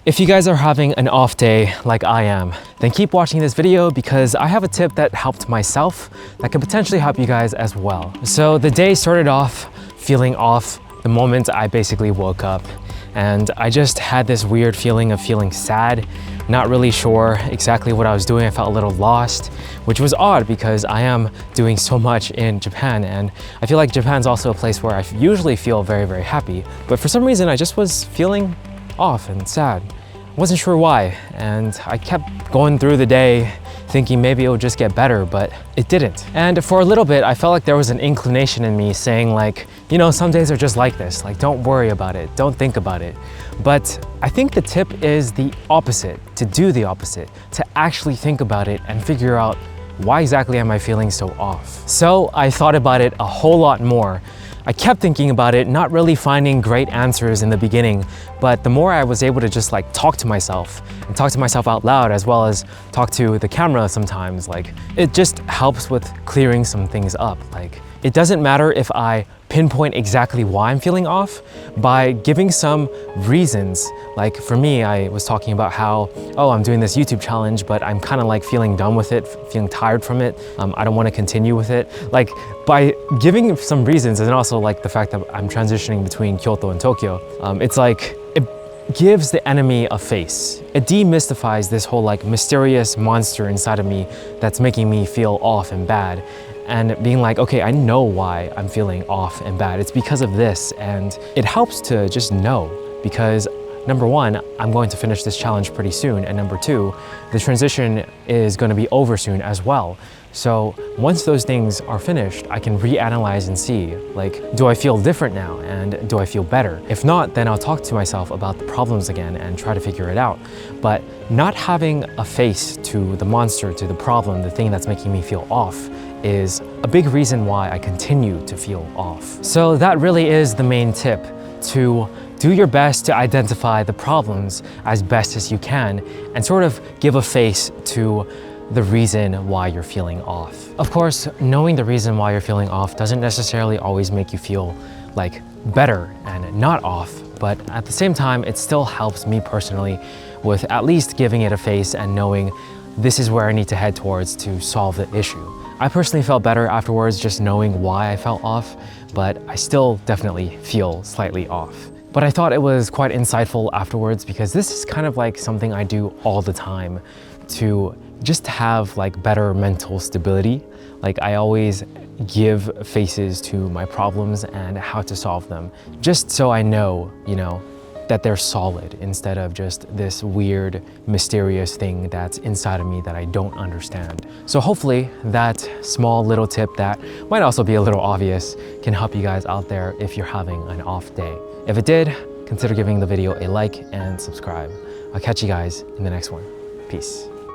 If you guys are having an off day like I am, then keep watching this video because I have a tip that helped myself that can potentially help you guys as well. So the day started off feeling off the moment I basically woke up, and I just had this weird feeling of feeling sad, not really sure exactly what I was doing. I felt a little lost, which was odd because I am doing so much in Japan, and I feel like Japan's also a place where I usually feel very, very happy. But for some reason, I just was feeling off and sad. I wasn't sure why, and I kept going through the day thinking maybe it would just get better, but it didn't. And for a little bit, I felt like there was an inclination in me saying like, you know, some days are just like this, like don't worry about it, don't think about it. But I think the tip is the opposite, to do the opposite, to actually think about it and figure out why exactly am I feeling so off. So I thought about it a whole lot more. I kept thinking about it, not really finding great answers in the beginning, but the more I was able to just like talk to myself and talk to myself out loud, as well as talk to the camera sometimes, like it just helps with clearing some things up. Like it doesn't matter if I pinpoint exactly why I'm feeling off, by giving some reasons. Like for me, I was talking about how, oh, I'm doing this YouTube challenge, but I'm kind of like feeling done with it, feeling tired from it. I don't want to continue with it. Like by giving some reasons, and also like the fact that I'm transitioning between Kyoto and Tokyo, it's like, it gives the enemy a face. It demystifies this whole like mysterious monster inside of me that's making me feel off and bad. And being like, okay, I know why I'm feeling off and bad. It's because of this. And it helps to just know, because number one, I'm going to finish this challenge pretty soon. And number two, the transition is going to be over soon as well. So once those things are finished, I can reanalyze and see, like, do I feel different now? And do I feel better? If not, then I'll talk to myself about the problems again and try to figure it out. But not having a face to the monster, to the problem, the thing that's making me feel off, is a big reason why I continue to feel off. So that really is the main tip, to do your best to identify the problems as best as you can and sort of give a face to the reason why you're feeling off. Of course, knowing the reason why you're feeling off doesn't necessarily always make you feel like better and not off, but at the same time, it still helps me personally with at least giving it a face and knowing this is where I need to head towards to solve the issue. I personally felt better afterwards just knowing why I felt off, but I still definitely feel slightly off. But I thought it was quite insightful afterwards because this is kind of like something I do all the time to just have like better mental stability. Like I always give faces to my problems and how to solve them, just so I know, you know, that they're solid instead of just this weird, mysterious thing that's inside of me that I don't understand. So hopefully that small little tip that might also be a little obvious can help you guys out there if you're having an off day. If it did, consider giving the video a like and subscribe. I'll catch you guys in the next one. Peace.